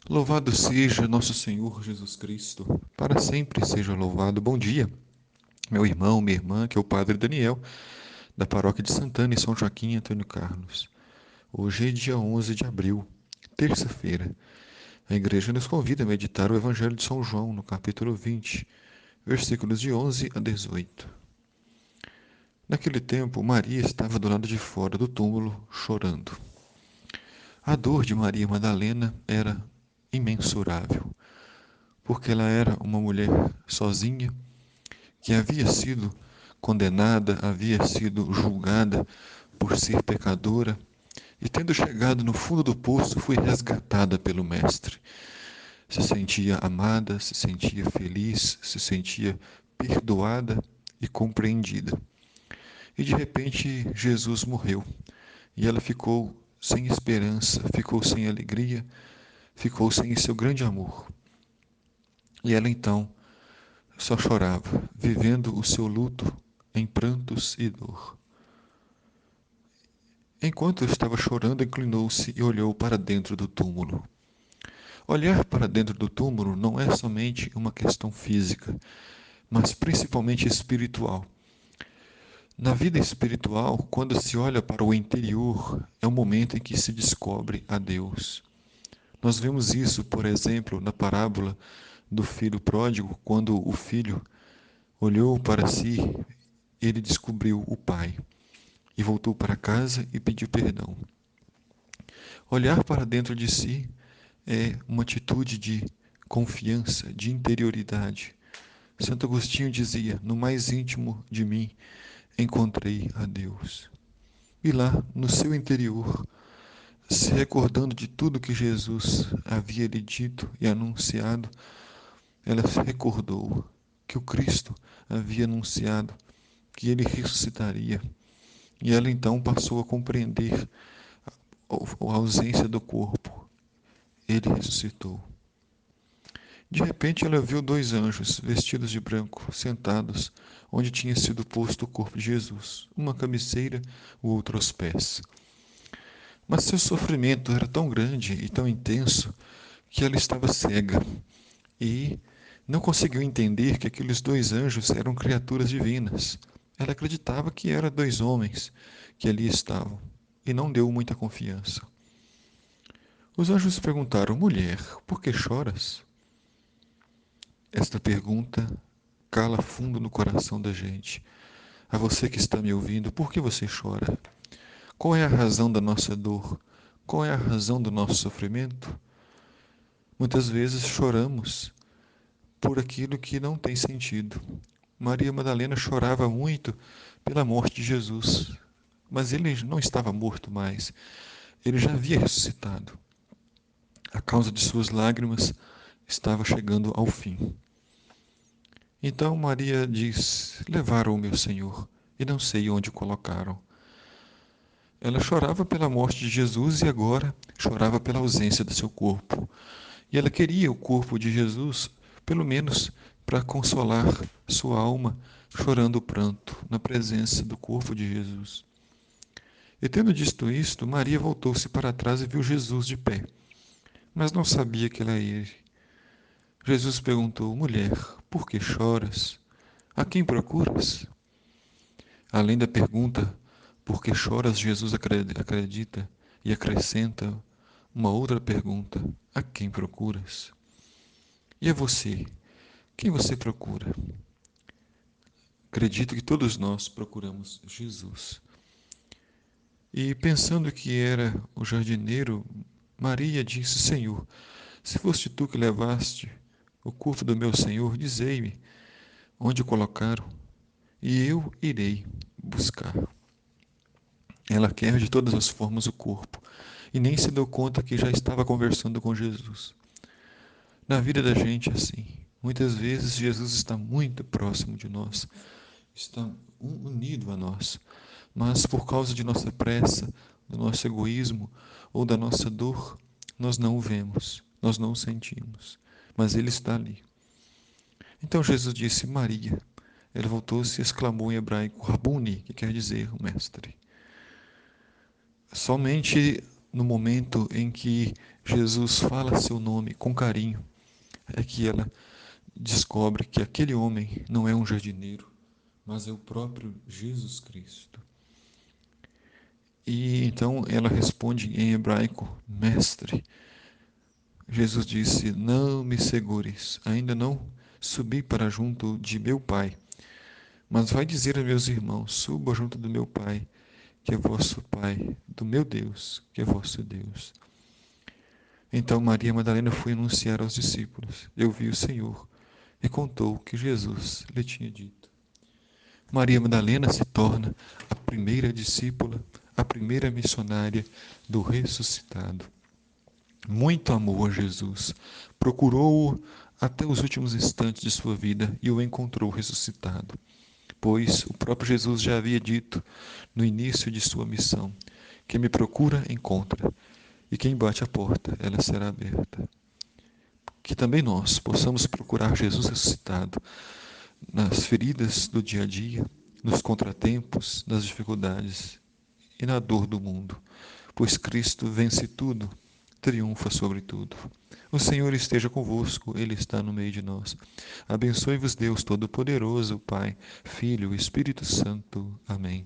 Louvado seja nosso Senhor Jesus Cristo, para sempre seja louvado. Bom dia, meu irmão, minha irmã, que é o Padre Daniel, da Paróquia de Santana, em São Joaquim, Antônio Carlos. Hoje é dia 11 de abril, terça-feira. A igreja nos convida a meditar o Evangelho de São João, no capítulo 20, versículos de 11 a 18. Naquele tempo, Maria estava do lado de fora do túmulo, chorando. A dor de Maria Madalena era imensurável, porque ela era uma mulher sozinha que havia sido condenada, havia sido julgada por ser pecadora e, tendo chegado no fundo do poço, foi resgatada pelo Mestre. Se sentia amada, se sentia feliz, se sentia perdoada e compreendida. E de repente Jesus morreu e ela ficou sem esperança, ficou sem alegria, ficou sem seu grande amor. E ela então só chorava, vivendo o seu luto em prantos e dor. Enquanto eu estava chorando, inclinou-se e olhou para dentro do túmulo. Olhar para dentro do túmulo não é somente uma questão física, mas principalmente espiritual. Na vida espiritual, quando se olha para o interior, é o momento em que se descobre a Deus. Nós vemos isso, por exemplo, na parábola do filho pródigo, quando o filho olhou para si, ele descobriu o pai e voltou para casa e pediu perdão. Olhar para dentro de si é uma atitude de confiança, de interioridade. Santo Agostinho dizia: no mais íntimo de mim encontrei a Deus. E lá, no seu interior, se recordando de tudo que Jesus havia lhe dito e anunciado, ela se recordou que o Cristo havia anunciado que ele ressuscitaria. E ela então passou a compreender a ausência do corpo. Ele ressuscitou. De repente ela viu dois anjos, vestidos de branco, sentados onde tinha sido posto o corpo de Jesus, uma cabeceira, o outro aos pés. Mas seu sofrimento era tão grande e tão intenso que ela estava cega e não conseguiu entender que aqueles dois anjos eram criaturas divinas. Ela acreditava que eram dois homens que ali estavam e não deu muita confiança. Os anjos perguntaram: mulher, por que choras? Esta pergunta cala fundo no coração da gente. A você que está me ouvindo, por que você chora? Qual é a razão da nossa dor? Qual é a razão do nosso sofrimento? Muitas vezes choramos por aquilo que não tem sentido. Maria Madalena chorava muito pela morte de Jesus, mas ele não estava morto mais, ele já havia ressuscitado. A causa de suas lágrimas estava chegando ao fim. Então Maria diz: levaram o meu Senhor, e não sei onde o colocaram. Ela chorava pela morte de Jesus e agora chorava pela ausência do seu corpo. E ela queria o corpo de Jesus, pelo menos para consolar sua alma, chorando o pranto na presença do corpo de Jesus. E tendo dito isto, Maria voltou-se para trás e viu Jesus de pé, mas não sabia que era ele. Jesus perguntou: mulher, por que choras? A quem procuras? Além da pergunta, por que choras, Jesus acredita e acrescenta uma outra pergunta: a quem procuras? E a você? Quem você procura? Acredito que todos nós procuramos Jesus. E pensando que era o jardineiro, Maria disse: Senhor, se foste tu que levaste o corpo do meu Senhor, dizei-me onde o colocaram, e eu irei buscar. Ela quer de todas as formas o corpo, e nem se deu conta que já estava conversando com Jesus. Na vida da gente é assim. Muitas vezes Jesus está muito próximo de nós, está unido a nós, mas por causa de nossa pressa, do nosso egoísmo ou da nossa dor, nós não o vemos, nós não o sentimos, mas Ele está ali. Então Jesus disse: Maria. Ele voltou-se e exclamou em hebraico: Rabuni, que quer dizer mestre. Somente no momento em que Jesus fala seu nome com carinho, é que ela descobre que aquele homem não é um jardineiro, mas é o próprio Jesus Cristo. E então ela responde em hebraico: Mestre. Jesus disse: Não me segures, ainda não subi para junto de meu Pai, mas vai dizer a meus irmãos: Suba junto do meu Pai, que é vosso Pai, do meu Deus, que é vosso Deus. Então Maria Madalena foi anunciar aos discípulos: Eu vi o Senhor, e contou o que Jesus lhe tinha dito. Maria Madalena se torna a primeira discípula, a primeira missionária do ressuscitado. Muito amou a Jesus, procurou-o até os últimos instantes de sua vida e o encontrou ressuscitado, pois o próprio Jesus já havia dito no início de sua missão: Quem me procura, encontra, e quem bate a porta, ela será aberta. Que também nós possamos procurar Jesus ressuscitado nas feridas do dia a dia, nos contratempos, nas dificuldades e na dor do mundo, pois Cristo vence tudo, triunfa sobre tudo. O Senhor esteja convosco, Ele está no meio de nós. Abençoe-vos Deus Todo-Poderoso, Pai, Filho e Espírito Santo. Amém.